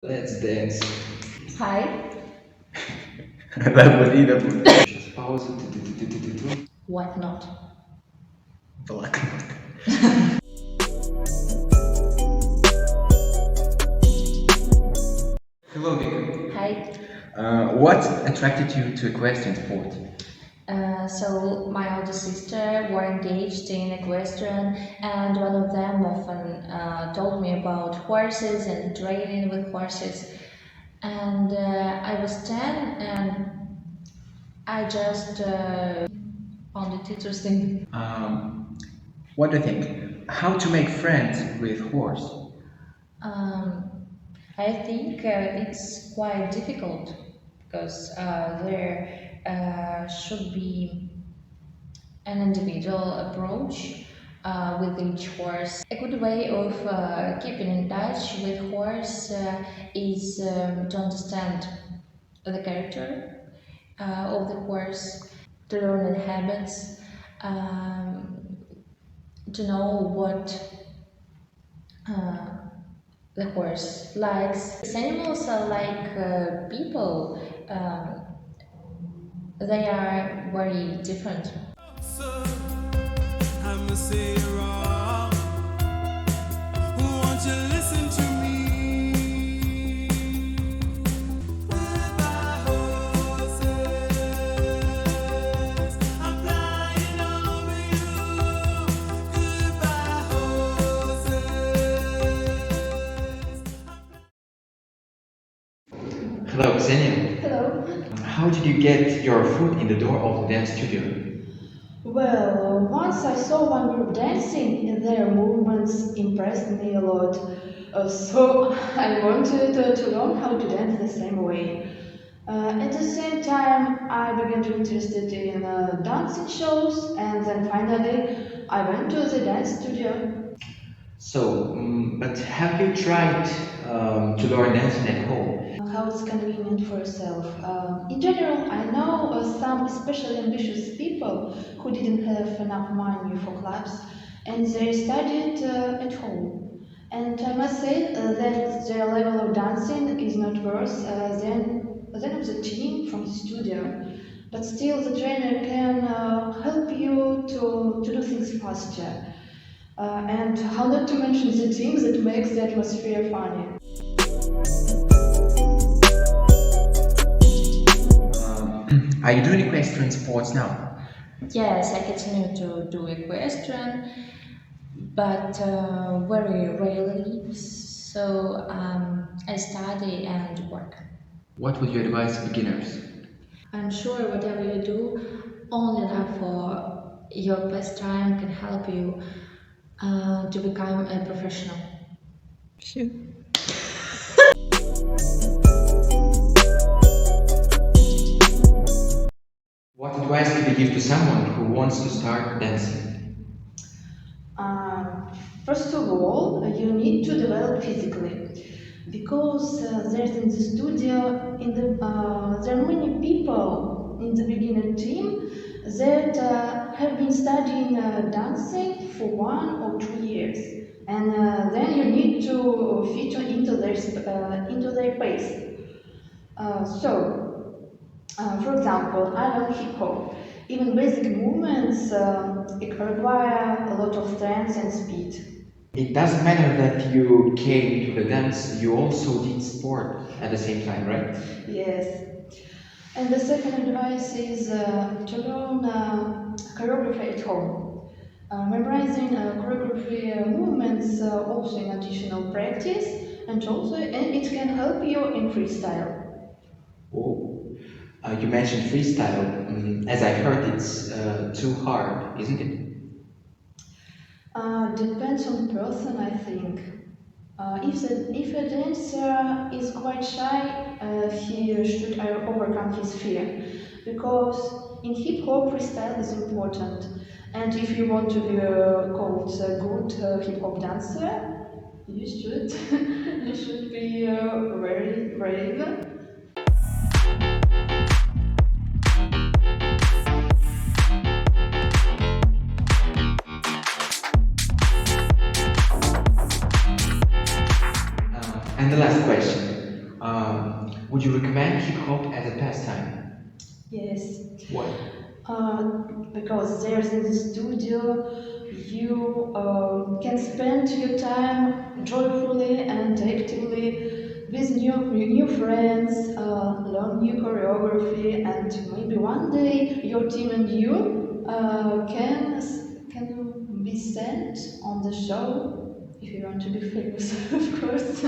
Let's dance. Hi, That was either. Сейчас паузу. what not? Так. Hello, Vika. Hi. What attracted you to equestrian sport? So my older sister were engaged in equestrian, and one of them often told me about horses and training with horses. And I was 10, and I just found it interesting. What do you think? How to make friends with horse? Um, I think it's quite difficult because there should be an individual approach with each horse. A good way of keeping in touch with horse is to understand the character of the horse, to learn the habits, um, to know what the horse likes. These animals are like people. They are very different. I'ma say it wrong. Won't you listen to me? Goodbye horses, I'm flying over you. Goodbye horses. Hello, Xenia. Hello. How did you get your foot in the door of the dance studio? Well, once I saw one group dancing and their movements impressed me a lot. So I wanted to learn how to dance the same way. At the same time, I began to be interested in dancing shows, and then finally I went to the dance studio. So, but have you tried to learn dancing at home? How it's convenient for yourself. In general, I know some especially ambitious people who didn't have enough money for clubs and they studied at home. And I must say that their level of dancing is not worse than of the team from the studio. But still, the trainer can help you to do things faster. And how not to mention the team that makes the atmosphere funny. Are you doing equestrian sports now? Yes, I continue to do equestrian, but very rarely. So I study and work. What would you advise beginners? I'm sure whatever you do, only enough for your pastime can help you to become a professional. What advice would you give to someone who wants to start dancing? First of all, you need to develop physically because there's in the studio, there are many people in the beginner team that have been studying dancing for 1 or 2 years, and then you need to fit into their pace. For example, I learn hip-hop. Even basic movements it require a lot of strength and speed. It doesn't matter that you came to the dance, you also did sport at the same time, right? Yes. And the second advice is to learn choreography at home. Memorizing choreography movements also in additional practice, and it can help you in freestyle. Oh, you mentioned freestyle. As I've heard, it's too hard, isn't it? Depends on the person, I think. If a dancer is quite shy, he should overcome his fear, because in hip hop freestyle is important. And if you want to be called a good hip hop dancer, you should you should be very brave. And the last question. Would you recommend hip hop as a pastime? Yes. Why? Because there's in the studio, you can spend your time joyfully and actively with new friends, learn new choreography, and maybe one day your team and you can be sent on the show if you want to be famous, of course.